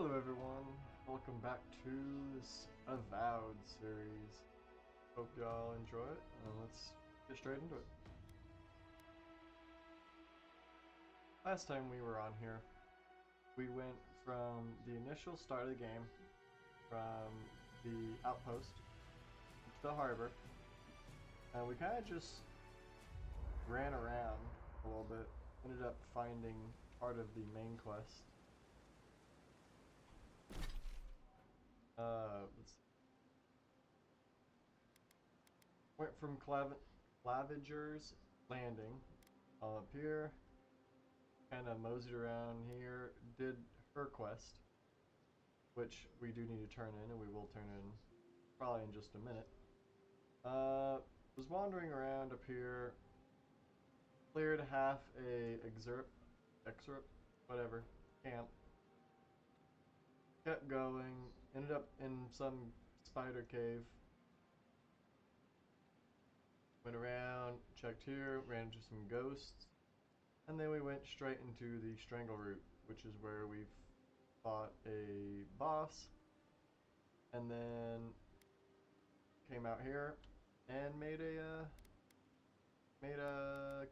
Hello everyone, welcome back to this Avowed series. Hope y'all enjoy it, and let's get straight into it. Last time we were on here, we went from the initial start of the game, from the outpost to the harbor, and we kind of just ran around a little bit, ended up finding part of the main quest. Let's see. Went from Claviger's Landing up here, kind of moseyed around here, did her quest, which we do need to turn in, and we will turn in probably in just a minute. Was wandering around up here, cleared half a excerpt, whatever, camp. Kept going, ended up in some spider cave. Went around, checked here, ran into some ghosts, and then we went straight into the Strangle Route, which is where we fought a boss, and then came out here and made a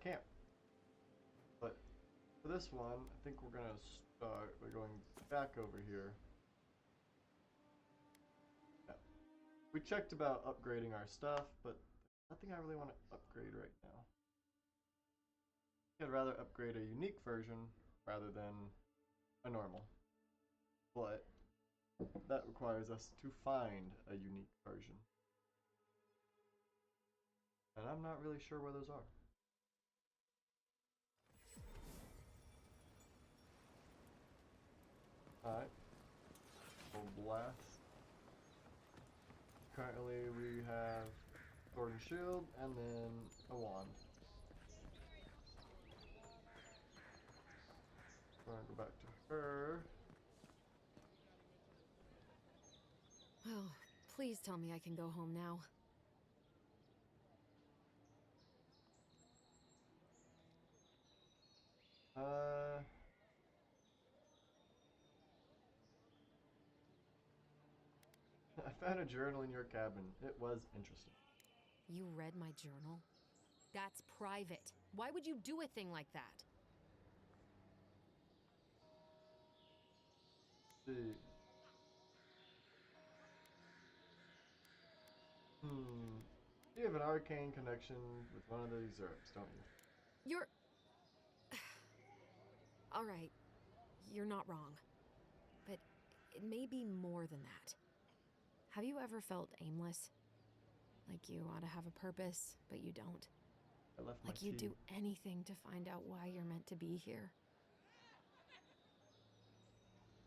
camp. But for this one, I think we're gonna start by going back over here. We checked about upgrading our stuff, but nothing I really want to upgrade right now. I'd rather upgrade a unique version rather than a normal. But that requires us to find a unique version. And I'm not really sure where those are. Alright. Full blast. Currently we have sword and shield, and then a wand. So I'm gonna go back to her. Oh, please tell me I can go home now. I found a journal in your cabin. It was interesting. You read my journal? That's private. Why would you do a thing like that? Let's see. You have an arcane connection with one of these herbs, don't you? You're... Alright, you're not wrong. But it may be more than that. Have you ever felt aimless? Like you ought to have a purpose, but you don't? I left my Like you'd key. do anything to find out why you're meant to be here?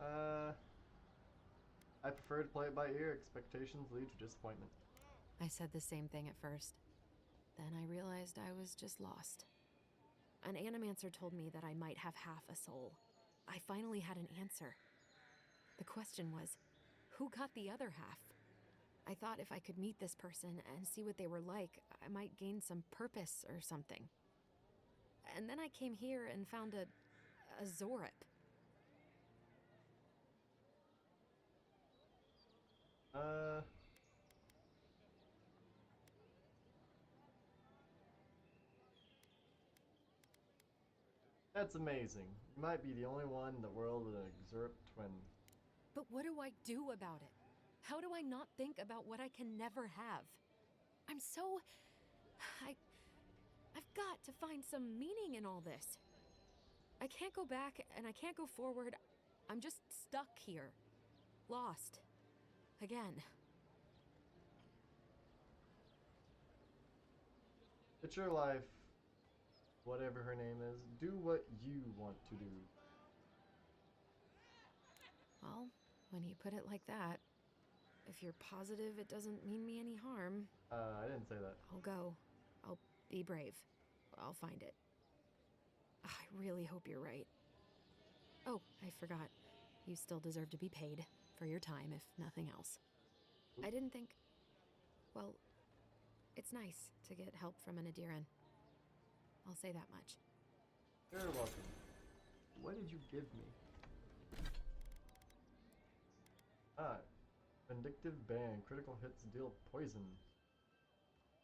I prefer to play it by ear. Expectations lead to disappointment. I said the same thing at first. Then I realized I was just lost. An animancer told me that I might have half a soul. I finally had an answer. The question was, who got the other half? I thought if I could meet this person and see what they were like, I might gain some purpose or something. And then I came here and found a Zorip. That's amazing. You might be the only one in the world with an excerpt twin. But what do I do about it? How do I not think about what I can never have? I'm so... I've got to find some meaning in all this. I can't go back and I can't go forward. I'm just stuck here. Lost. Again. It's your life. Whatever her name is. Do what you want to do. Well, when you put it like that, if you're positive it doesn't mean me any harm... I didn't say that. I'll go. I'll be brave. I'll find it. I really hope you're right. Oh, I forgot. You still deserve to be paid for your time, if nothing else. I didn't think... Well, it's nice to get help from an Adiran. I'll say that much. You're welcome. What did you give me? Ah, vindictive band. Critical hits deal poison.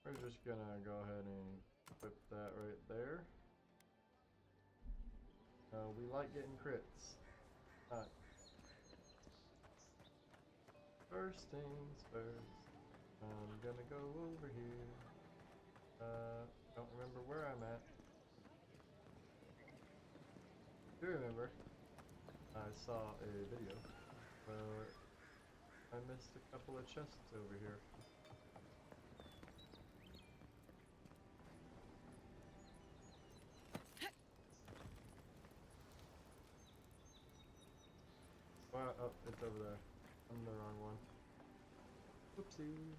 We're just gonna go ahead and put that right there. We like getting crits. Alright. First things first. I'm gonna go over here. Don't remember where I'm at. Do remember, I saw a video where I missed a couple of chests over here. Wow, oh, it's over there. I'm the wrong one. Oopsie.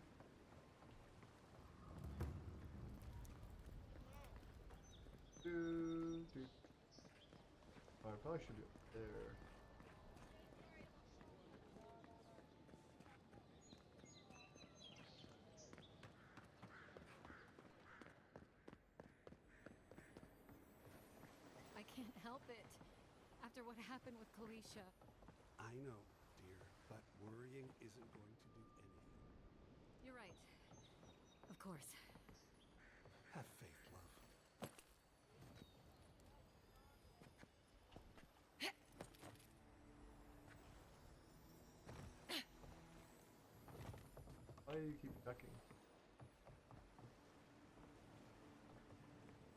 Oh, I probably should do it there. I can't help it. After what happened with Kalisha. I know, dear, but worrying isn't going to do anything. You're right. Of course. Have faith, love. Why do you keep ducking?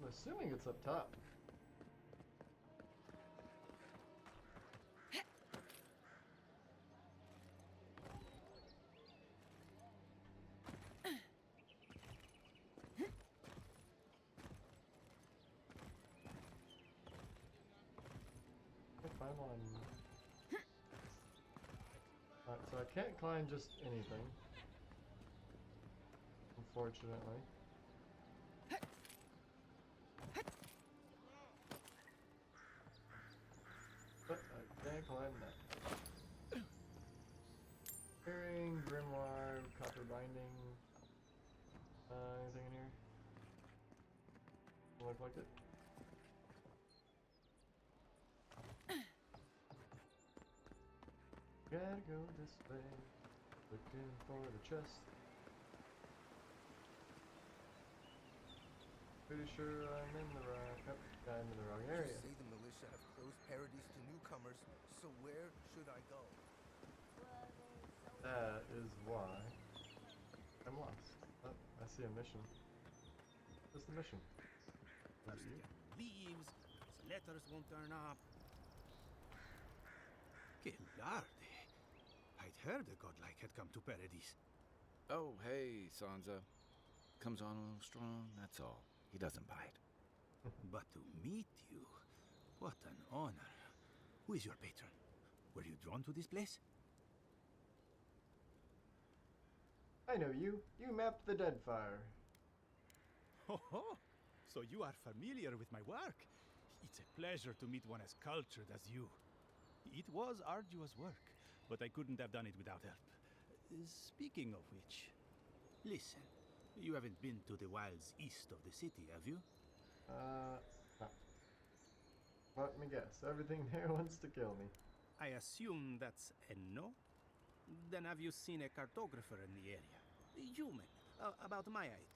I'm assuming it's up top. If I'm on... Alright, so I can't climb just anything. Unfortunately. But I can climb that. Hearing, grimoire, copper binding. Anything in here? Look like it. Gotta go this way. Looking for the chest. Pretty sure I'm in the wrong. Yep, I'm in the wrong area. You say the militia have closed Paradise to newcomers, so where should I go? That is why I'm lost. Oh, I see a mission. What's the mission? Is it you? Leaves, his letters won't turn up. Que larde. I'd heard a godlike had come to Paradise. Oh, hey, Sanza. Comes on a little strong, that's all. He doesn't bite. But to meet you, what an honor. Who is your patron? Were you drawn to this place? I know you. You mapped the Deadfire. Ho ho! So you are familiar with my work. It's a pleasure to meet one as cultured as you. It was arduous work, but I couldn't have done it without help. Speaking of which, listen. You haven't been to the wilds east of the city, have you? No. Let me guess. Everything there wants to kill me. I assume that's a no? Then have you seen a cartographer in the area? Human, about my height.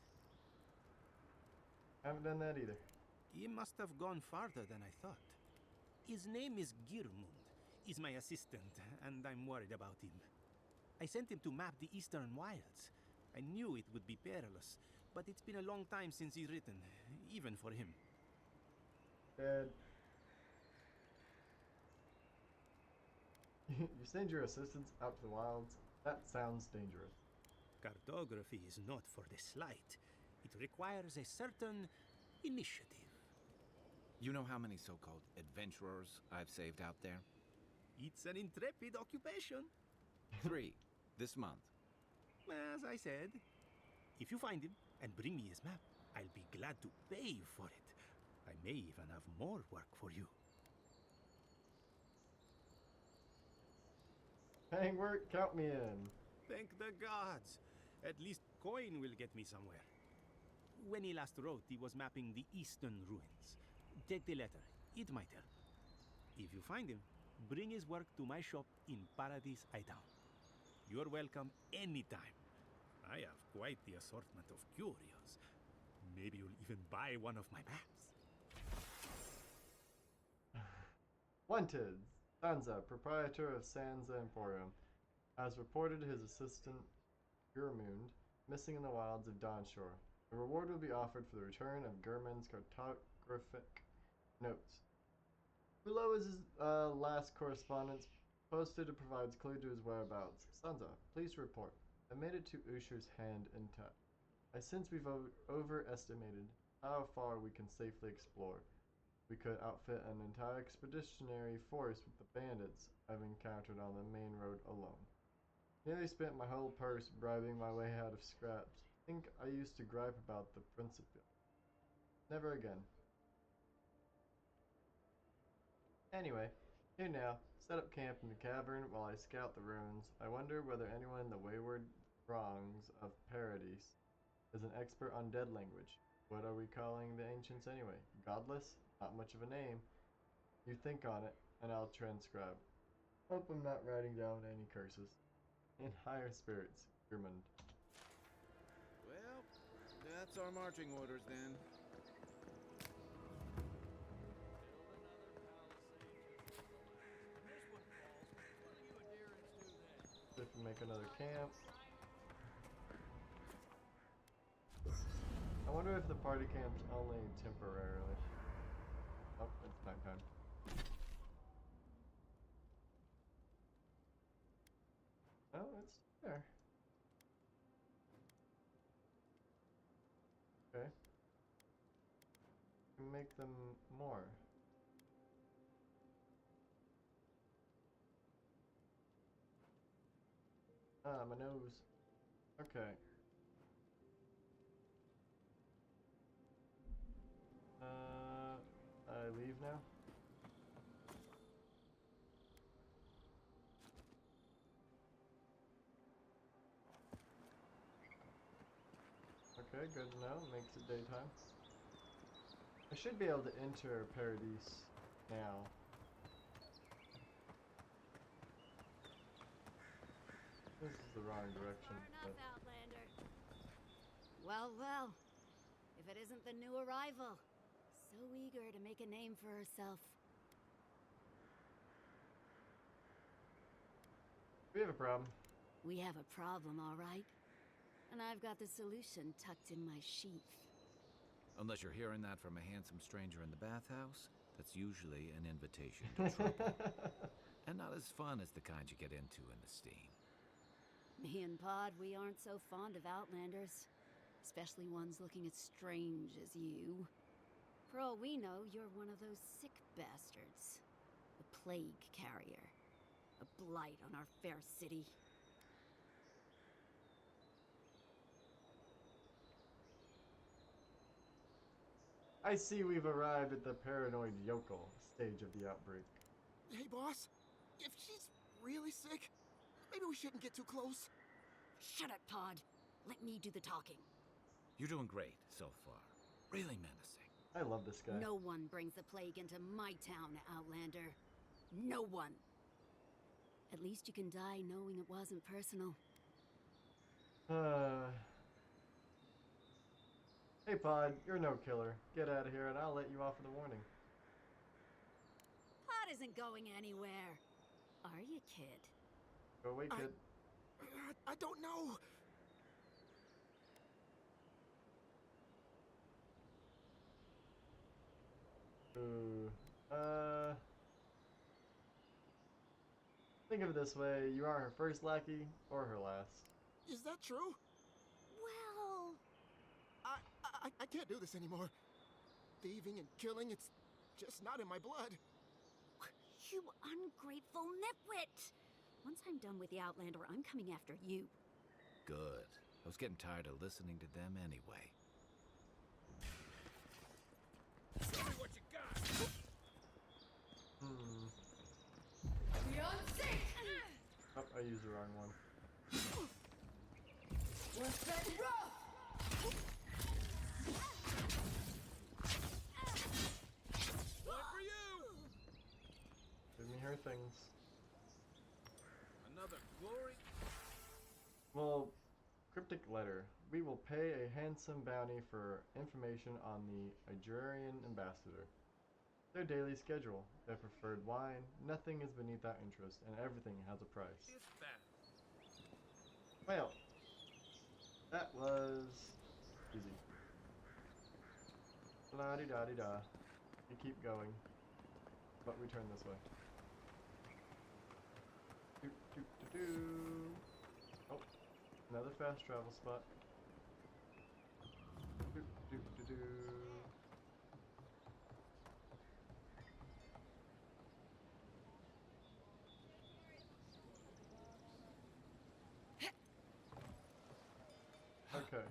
Haven't done that either. He must have gone farther than I thought. His name is Girmund. He's my assistant, and I'm worried about him. I sent him to map the eastern wilds. I knew it would be perilous, but it's been a long time since he's written, even for him. Dead. You send your assistants out to the wilds? That sounds dangerous. Cartography is not for the slight. It requires a certain initiative. You know how many so-called adventurers I've saved out there? It's an intrepid occupation. 3, this month. As I said, if you find him and bring me his map, I'll be glad to pay for it. I may even have more work for you. Hang work, count me in. Thank the gods. At least coin will get me somewhere. When he last wrote, he was mapping the eastern ruins. Take the letter. It might help. If you find him, bring his work to my shop in Paradise Town. You're welcome anytime. I have quite the assortment of curios. Maybe you'll even buy one of my maps. Wanted. Sanza, proprietor of Sanza Emporium, has reported his assistant, Gurmund, missing in the wilds of Dawnshore. A reward will be offered for the return of Gurmund's cartographic notes. Below is his last correspondence posted. It provides clue to his whereabouts. Sanza, please report. I made it to Usher's hand intact. I sense we've overestimated how far we can safely explore. We could outfit an entire expeditionary force with the bandits I've encountered on the main road alone. Nearly spent my whole purse bribing my way out of scraps. Think I used to gripe about the principle. Never again. Anyway, here now. Set up camp in the cavern while I scout the ruins. I wonder whether anyone in the wayward throngs of Paradise is an expert on dead language. What are we calling the ancients anyway? Godless? Not much of a name. You think on it, and I'll transcribe. Hope I'm not writing down any curses. In higher spirits, Gurmund. Well, that's our marching orders then. See if we make another camp. I wonder if the party camp's only temporarily. Oh, it's nighttime. Oh, it's there. Okay. Can make them more. Ah, my nose. Okay. I leave now? Okay, good to know. Makes it daytime. I should be able to enter Paradise now. This is the wrong direction. Far enough, Outlander. Well, well. If it isn't the new arrival. So eager to make a name for herself. We have a problem. We have a problem, all right. And I've got the solution tucked in my sheath. Unless you're hearing that from a handsome stranger in the bathhouse, that's usually an invitation to trouble. And not as fun as the kind you get into in the steam. Me and Pod, we aren't so fond of Outlanders. Especially ones looking as strange as you. For all we know, you're one of those sick bastards. A plague carrier. A blight on our fair city. I see we've arrived at the paranoid yokel stage of the outbreak. Hey, boss. If she's really sick, maybe we shouldn't get too close. Shut it, Pod. Let me do the talking. You're doing great so far. Really menacing. I love this guy. No one brings the plague into my town, Outlander. No one. At least you can die knowing it wasn't personal. Hey Pod, you're no killer. Get out of here and I'll let you off with a warning. Pod isn't going anywhere. Are you, kid? Go away, kid. I don't know. Ooh. Think of it this way, you are her first lackey or her last. Is that true? Well... I can't do this anymore. Thieving and killing, it's just not in my blood. You ungrateful nitwit! Once I'm done with the Outlander, I'm coming after you. Good. I was getting tired of listening to them anyway. Show me what you got! Beyond sick! Oh, I used the wrong one. What's that rough? One for you! Give me her things. Another glory Well, cryptic letter. We will pay a handsome bounty for information on the Igerian ambassador. Their daily schedule, their preferred wine, nothing is beneath that interest, and everything has a price. Well, that was easy. La-di-da-di-da. We keep going, but we turn this way. Do. Oh, another fast travel spot. Do. Okay.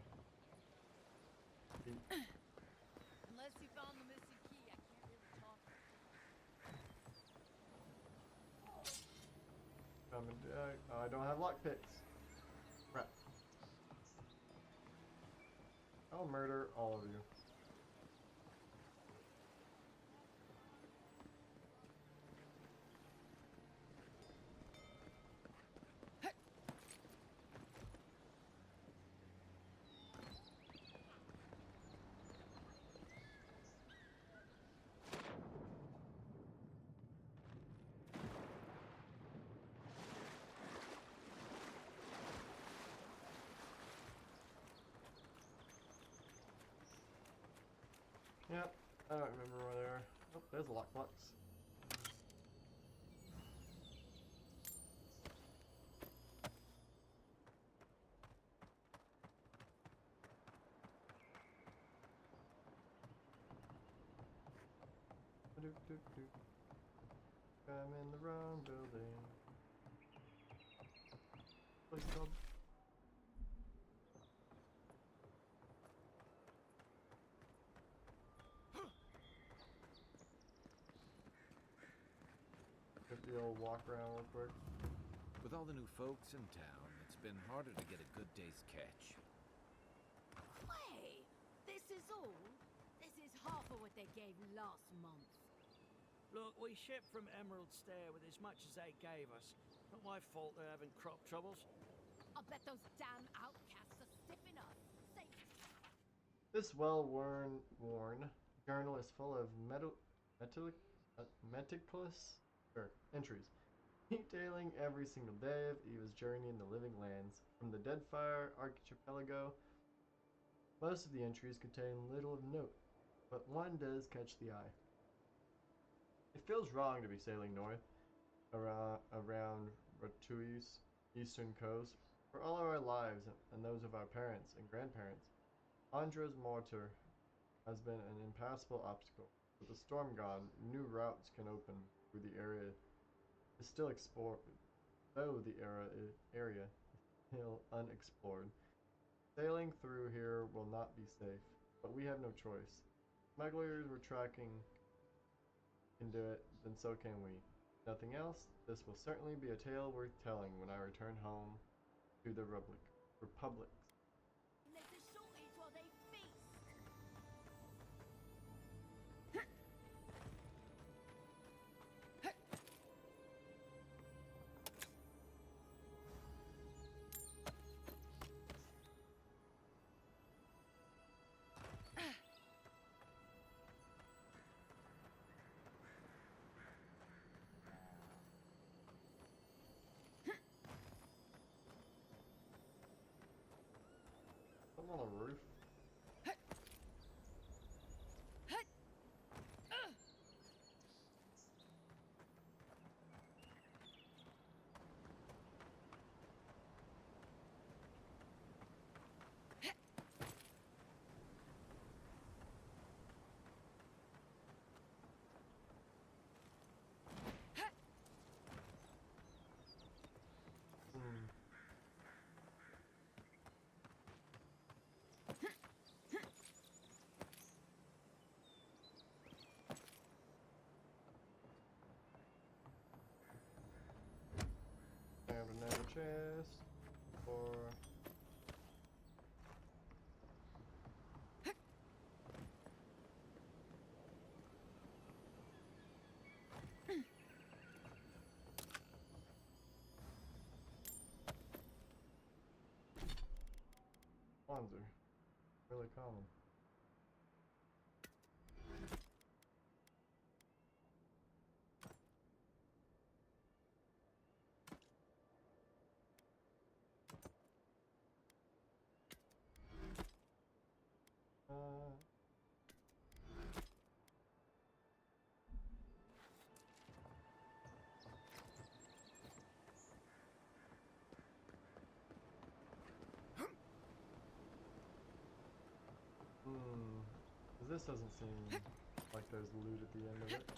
Unless you found the missing key, I can't really talk. I don't have lockpicks. Crap. I'll murder all of you. Yep, I don't remember where they are. Oh, there's a lockbox. I'm in the wrong building. Place called. Get the old walk around real quick. With all the new folks in town, it's been harder to get a good day's catch. Wait, this is all? This is half of what they gave last month. Look, we shipped from Emerald Stair with as much as they gave us. Not my fault they're having crop troubles. I bet those damn outcasts are stiffing us. This well-worn journal is full of meticulous entries, detailing every single day of Eva's journey in the living lands from the Deadfire Archipelago. Most of the entries contain little of note, but one does catch the eye. It feels wrong to be sailing north around Ratui's eastern coast for all of our lives and those of our parents and grandparents. Andra's mortar has been an impassable obstacle. With the storm gone, new routes can open through the area is still explored, though the area is still unexplored. Sailing through here will not be safe, but we have no choice. Smugglers we're tracking can do it, then so can we. Nothing else, this will certainly be a tale worth telling when I return home to the Republic. There's a shortage while they feast. I'm on a roof. Found another chest. Or Spawns are really common. This doesn't seem like there's loot at the end of it.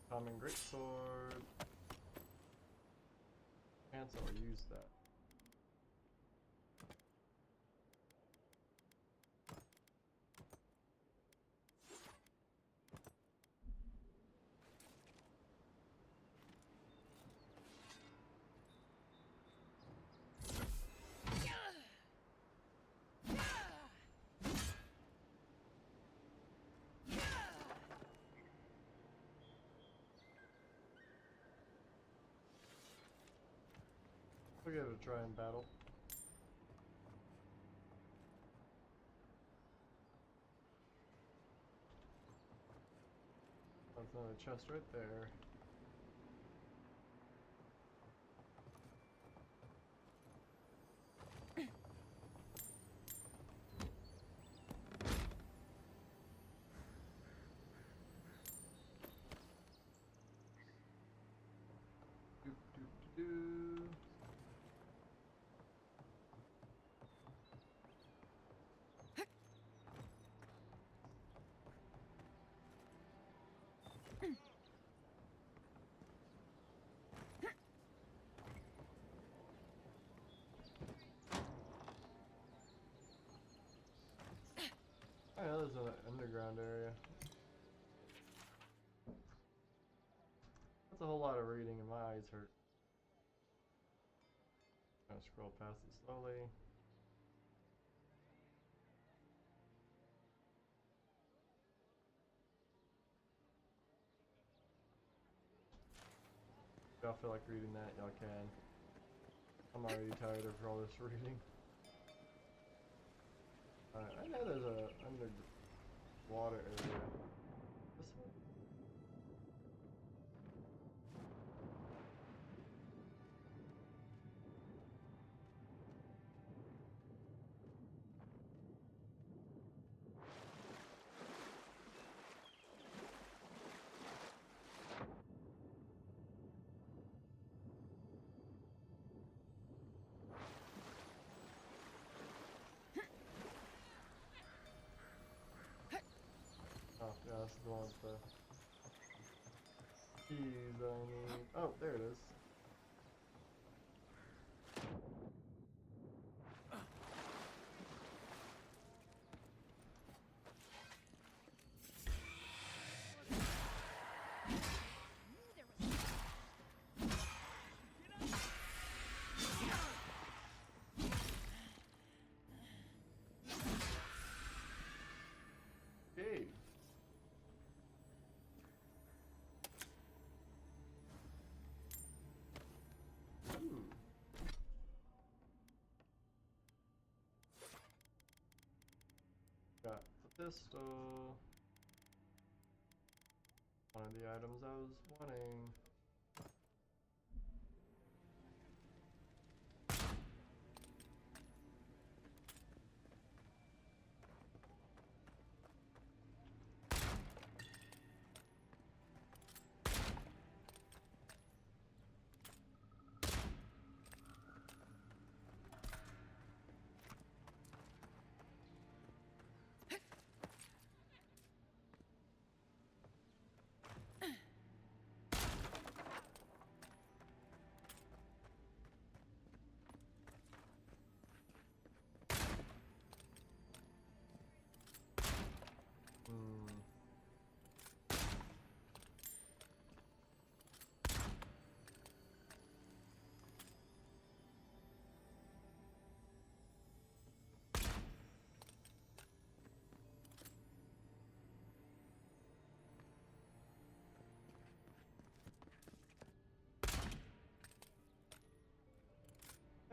Common greatsword. And so I'll use that. We'll give it a try in battle. That's another chest right there. Doop, doop, doo. Oh yeah, there's an underground area. That's a whole lot of reading and my eyes hurt. Gonna scroll past it slowly. If y'all feel like reading that, y'all can. I'm already tired of all this reading. I know there's a underwater area. This one? Oh, yeah, this is the one with the keys I need. Oh, there it is. Okay. Ooh. Got the pistol. One of the items I was wanting.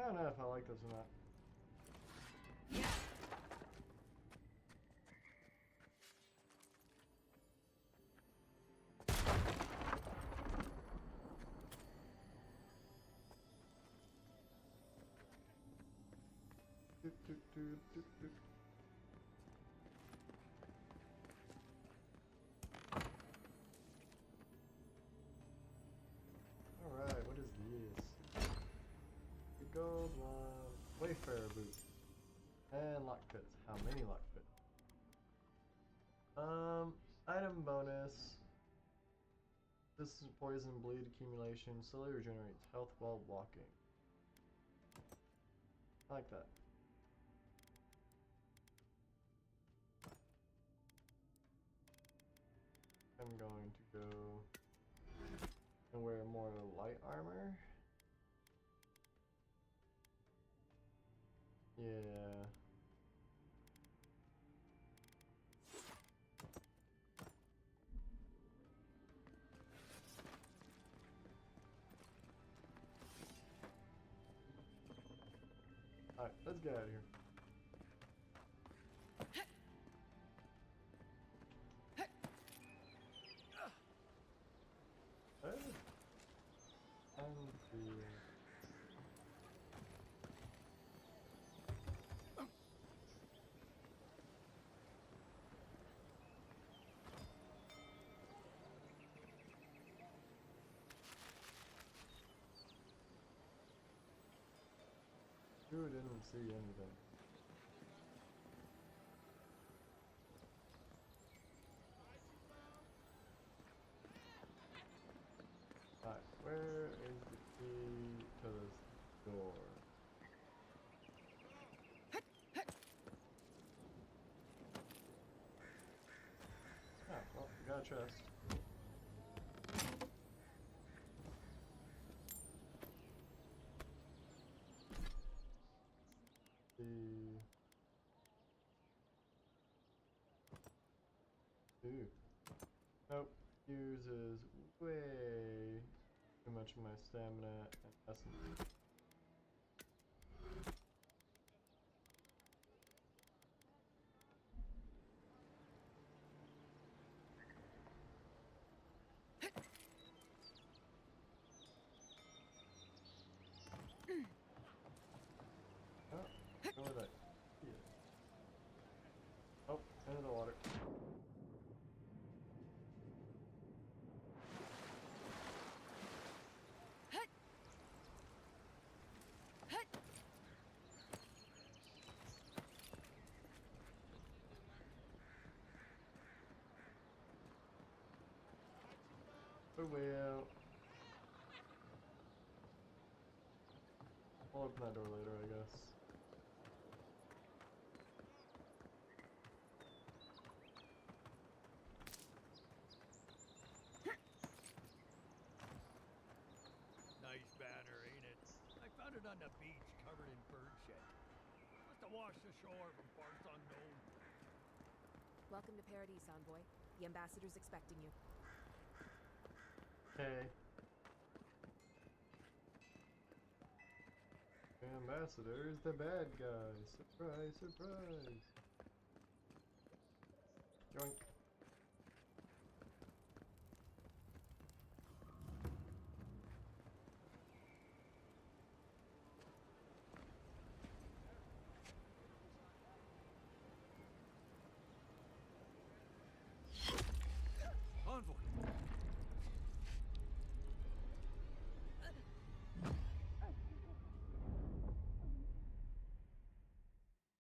I don't know if I like this or not. Doot, doot, doot, doot, doot. Alright, what is this? The gold one. Wayfarer boot. And lockpicks. How many lockpicks? Item bonus. This is poison bleed accumulation. Slowly regenerates health while walking. I like that. I'm going to go and wear more light armor. Yeah. Alright, let's get out of here. Who didn't see anything? Alright, where is the key to this door? Ah, well, got a chest. Ooh. Nope. Uses way too much of my stamina and essence. Oh, go with that. Yeah. Oh, into the water. Oh well. I'll open that door later, I guess. Nice banner, ain't it? I found it on the beach, covered in bird shit. Must have washed ashore from parts unknown. Welcome to Paradise, Envoy. The ambassador's expecting you. Okay. Ambassador's the bad guy. Surprise, surprise. Yoink.